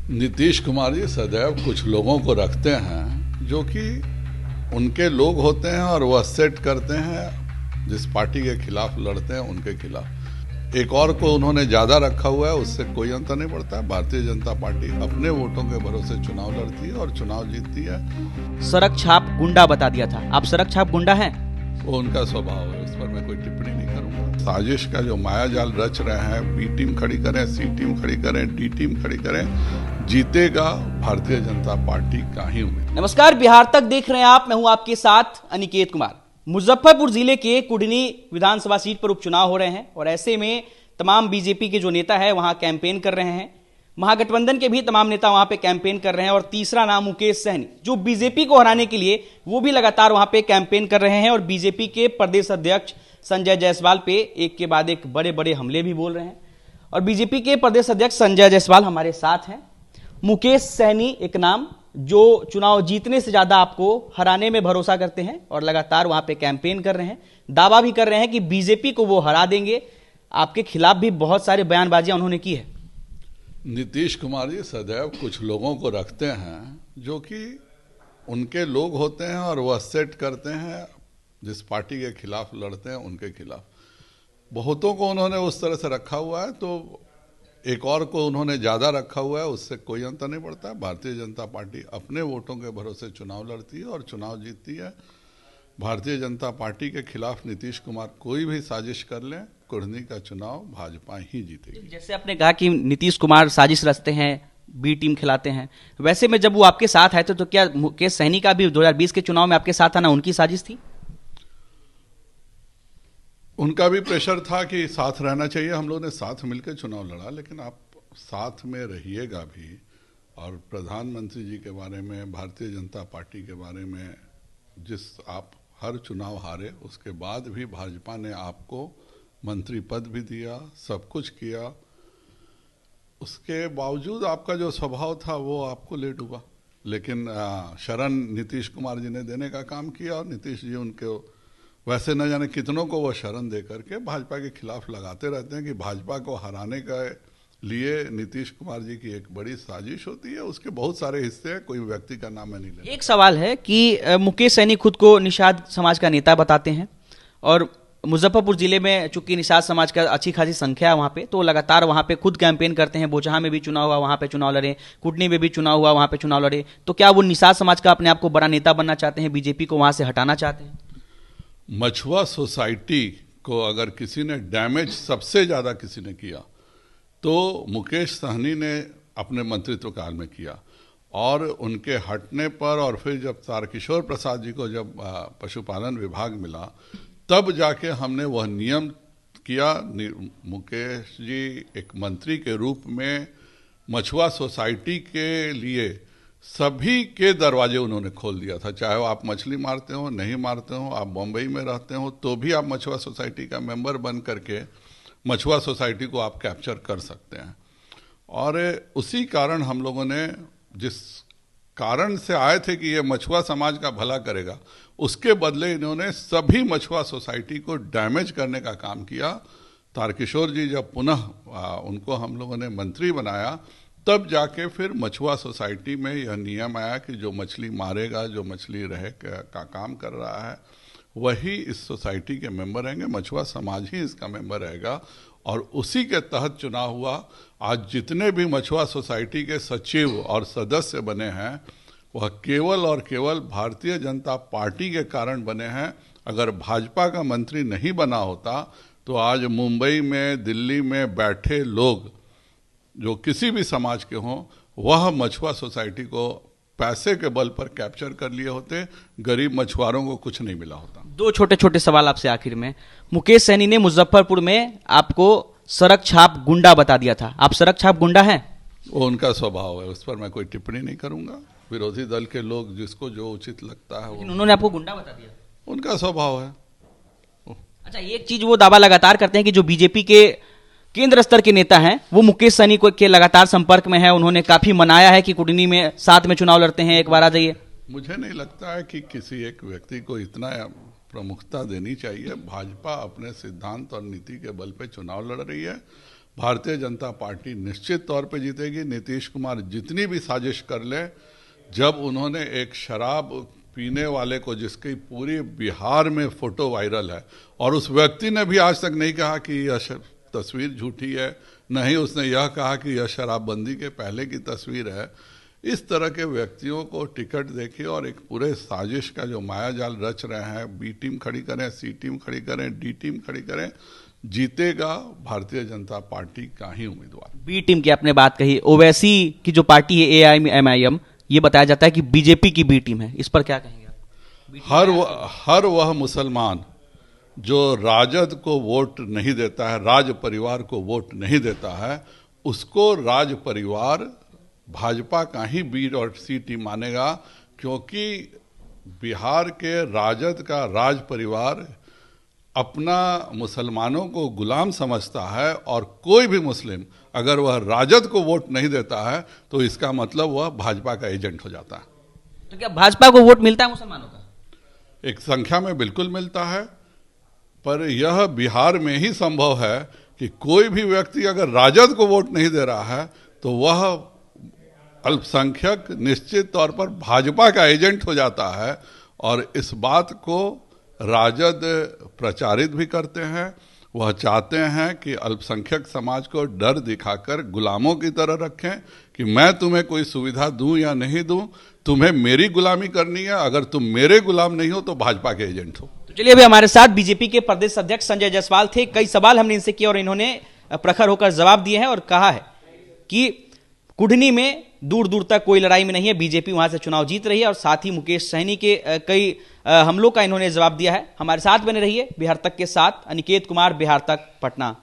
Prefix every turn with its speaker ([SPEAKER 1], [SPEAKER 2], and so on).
[SPEAKER 1] नीतीश कुमार जी सदैव कुछ लोगों को रखते हैं जो कि उनके लोग होते हैं और वह सेट करते हैं जिस पार्टी के खिलाफ लड़ते हैं उनके खिलाफ। एक और को उन्होंने ज़्यादा रखा हुआ है, उससे कोई अंतर नहीं पड़ता है। भारतीय जनता पार्टी अपने वोटों के भरोसे चुनाव लड़ती है और चुनाव जीतती है।
[SPEAKER 2] सड़क छाप गुंडा बता दिया था, आप सड़क छाप गुंडा हैं?
[SPEAKER 1] वो उनका स्वभाव है, उस पर मैं कोई टिप्पणी नहीं करूंगा। साजिश का जो माया जाल रच रहे हैं, बी टीम खड़ी करें, सी टीम खड़ी करें, डी टीम खड़ी करें, जीतेगा भारतीय जनता पार्टी का ही उम्मीदवार।
[SPEAKER 2] नमस्कार, बिहार तक देख रहे हैं आप, मैं हूं आपके साथ अनिकेत कुमार। मुजफ्फरपुर जिले के कुढ़नी विधानसभा सीट पर उपचुनाव हो रहे हैं और ऐसे में तमाम बीजेपी के जो नेता है वहां कैंपेन कर रहे हैं। महागठबंधन के भी तमाम नेता वहां पे कैंपेन कर रहे हैं और तीसरा नाम मुकेश सहनी, जो बीजेपी को हराने के लिए वो भी लगातार वहां पे कैंपेन कर रहे हैं और बीजेपी के प्रदेश अध्यक्ष संजय जायसवाल पे एक के बाद एक बड़े बड़े हमले भी बोल रहे हैं। और बीजेपी के प्रदेश अध्यक्ष संजय जायसवाल हमारे साथ हैं। मुकेश सहनी एक नाम जो चुनाव जीतने से ज्यादा आपको हराने में भरोसा करते हैं और लगातार वहां पे कैंपेन कर रहे हैं, दावा भी कर रहे हैं कि बीजेपी को वो हरा देंगे। आपके खिलाफ भी बहुत सारे बयानबाजियां उन्होंने की है।
[SPEAKER 1] नीतीश कुमार जी सदैव कुछ लोगों को रखते हैं जो कि उनके लोग होते हैं और वह सेट करते हैं जिस पार्टी के खिलाफ लड़ते हैं उनके खिलाफ। बहुतों को उन्होंने उस तरह से रखा हुआ है, तो एक और को उन्होंने ज़्यादा रखा हुआ है, उससे कोई अंतर नहीं पड़ता है। भारतीय जनता पार्टी अपने वोटों के भरोसे चुनाव लड़ती है और चुनाव जीतती है। भारतीय जनता पार्टी के खिलाफ नीतीश कुमार कोई भी साजिश कर लें, कुढ़नी का चुनाव भाजपा ही जीतेगी।
[SPEAKER 2] जैसे आपने कहा कि नीतीश कुमार साजिश रचते हैं, बी टीम खिलाते हैं, वैसे में जब वो आपके साथ आए थे तो क्या मुकेश सहनी का भी 2020 के चुनाव में आपके साथ आना उनकी साजिश थी?
[SPEAKER 1] उनका भी प्रेशर था कि साथ रहना चाहिए। हम लोगों ने साथ मिलकर चुनाव लड़ा, लेकिन आप साथ में रहिएगा भी। और प्रधानमंत्री जी के बारे में, भारतीय जनता पार्टी के बारे में, जिस आप हर चुनाव हारे उसके बाद भी भाजपा ने आपको मंत्री पद भी दिया, सब कुछ किया, उसके बावजूद आपका जो स्वभाव था वो आपको ले डूबा। लेकिन शरण नीतीश कुमार जी ने देने का काम किया और नीतीश जी उनके वैसे न जाने कितनों को वो शरण दे करके भाजपा के खिलाफ लगाते रहते हैं कि भाजपा को हराने के लिए नीतीश कुमार जी की एक बड़ी साजिश होती है। उसके बहुत सारे हिस्से हैं, कोई व्यक्ति का नाम मैं नहीं लेता।
[SPEAKER 2] एक सवाल है कि मुकेश सहनी खुद को निषाद समाज का नेता बताते हैं और मुजफ्फरपुर जिले में चूंकि निषाद समाज का अच्छी खासी संख्या है वहाँ पे, तो लगातार वहाँ पे खुद कैंपेन करते हैं। बोचहा में भी चुनाव हुआ, वहाँ पे चुनाव लड़े, कुटनी में भी चुनाव हुआ, वहाँ पे चुनाव लड़े। तो क्या वो निषाद समाज का अपने आप को बड़ा नेता बनना चाहते हैं, बीजेपी को वहाँ से हटाना चाहते हैं?
[SPEAKER 1] मछुआ सोसाइटी को अगर किसी ने डैमेज सबसे ज़्यादा किसी ने किया तो मुकेश सहनी ने अपने मंत्रित्व काल में किया। और उनके हटने पर और फिर जब तारकिशोर प्रसाद जी को जब पशुपालन विभाग मिला, तब जाके हमने वह नियम किया। मुकेश जी एक मंत्री के रूप में मछुआ सोसाइटी के लिए सभी के दरवाजे उन्होंने खोल दिया था। चाहे वो आप मछली मारते हो, नहीं मारते हो, आप बम्बई में रहते हो, तो भी आप मछुआ सोसाइटी का मेंबर बन करके मछुआ सोसाइटी को आप कैप्चर कर सकते हैं। और उसी कारण हम लोगों ने, जिस कारण से आए थे कि ये मछुआ समाज का भला करेगा, उसके बदले इन्होंने सभी मछुआ सोसाइटी को डैमेज करने का काम किया। तारकिशोर जी जब पुनः उनको हम लोगों ने मंत्री बनाया, तब जाके फिर मछुआ सोसाइटी में यह नियम आया कि जो मछली मारेगा, जो मछली रहे का काम कर रहा है, वही इस सोसाइटी के मेंबर रहेंगे, मछुआ समाज ही इसका मेंबर रहेगा। और उसी के तहत चुनाव हुआ। आज जितने भी मछुआ सोसाइटी के सचिव और सदस्य बने हैं वह केवल और केवल भारतीय जनता पार्टी के कारण बने हैं। अगर भाजपा का मंत्री नहीं बना होता तो आज मुंबई में, दिल्ली में बैठे लोग जो किसी भी समाज के हों, वह मछुआ सोसाइटी को पैसे के बल पर कैप्चर कर लिए होते, गरीब मछुआरों को कुछ नहीं मिला होता।
[SPEAKER 2] दो छोटे छोटे सवाल आपसे आखिर में। मुकेश सहनी ने मुजफ्फरपुर में आपको सड़क छाप गुंडा बता दिया था, आप सड़क छाप गुंडा हैं? वो
[SPEAKER 1] उनका स्वभाव है, उस पर मैं कोई टिप्पणी नहीं करूंगा। विरोधी दल के लोग जिसको जो उचित लगता है,
[SPEAKER 2] लेकिन उन्होंने आपको गुंडा बता दिया,
[SPEAKER 1] उनका स्वभाव है।
[SPEAKER 2] अच्छा, एक चीज वो दावा लगातार करते हैं कि जो बीजेपी के केंद्र स्तर के नेता हैं वो मुकेश सहनी को के लगातार संपर्क में है, उन्होंने काफी मनाया है कि कुटनी में साथ में चुनाव लड़ते हैं, एक बार आ जाइए।
[SPEAKER 1] मुझे नहीं लगता है कि किसी एक व्यक्ति को इतना प्रमुखता देनी चाहिए। भाजपा अपने सिद्धांत और नीति के बल पे चुनाव लड़ रही है। भारतीय जनता पार्टी निश्चित तौर पे जीतेगी। नीतीश कुमार जितनी भी साजिश कर ले, जब उन्होंने एक शराब पीने वाले को, जिसकी पूरी बिहार में फोटो वायरल है, और उस व्यक्ति ने भी आज तक नहीं कहा कि यह तस्वीर झूठी है, नहीं उसने यह कहा कि यह शराबबंदी के पहले की तस्वीर है। इस तरह के व्यक्तियों को टिकट देखिए और एक पूरे साजिश का जो मायाजाल रच रहे हैं, बी टीम खड़ी करें, सी टीम खड़ी करें, डी टीम खड़ी करें, जीतेगा भारतीय जनता पार्टी का ही उम्मीदवार।
[SPEAKER 2] बी टीम की आपने बात कही, ओवैसी की जो पार्टी है AIMIM, ये बताया जाता है कि बीजेपी की बी टीम है, इस पर क्या कहेंगे आप?
[SPEAKER 1] हर वह मुसलमान जो राजद को वोट नहीं देता है, राज परिवार को वोट नहीं देता है, उसको राज परिवार भाजपा का ही बी और सी टीम मानेगा, क्योंकि बिहार के राजद का राज परिवार अपना मुसलमानों को गुलाम समझता है, और कोई भी मुस्लिम अगर वह राजद को वोट नहीं देता है तो इसका मतलब वह भाजपा का एजेंट हो जाता है।
[SPEAKER 2] तो क्या भाजपा को वोट मिलता है मुसलमानों का?
[SPEAKER 1] एक संख्या में बिल्कुल मिलता है, पर यह बिहार में ही संभव है कि कोई भी व्यक्ति अगर राजद को वोट नहीं दे रहा है तो वह अल्पसंख्यक निश्चित तौर पर भाजपा का एजेंट हो जाता है। और इस बात को राजद प्रचारित भी करते हैं। वह चाहते हैं कि अल्पसंख्यक समाज को डर दिखाकर गुलामों की तरह रखें कि मैं तुम्हें कोई सुविधा दूं या नहीं दूं, तुम्हें मेरी गुलामी करनी है, अगर तुम मेरे गुलाम नहीं हो तो भाजपा के एजेंट हो।
[SPEAKER 2] तो चलिए, अभी हमारे साथ बीजेपी के प्रदेश अध्यक्ष संजय जायसवाल थे। कई सवाल हमने इनसे किए और इन्होंने प्रखर होकर जवाब दिए हैं और कहा है कि कुढ़नी में दूर दूर तक कोई लड़ाई में नहीं है, बीजेपी वहां से चुनाव जीत रही है, और साथ ही मुकेश सहनी के कई हमलों का इन्होंने जवाब दिया है। हमारे साथ बने रहिए। बिहार तक के साथ अनिकेत कुमार, बिहार तक, पटना।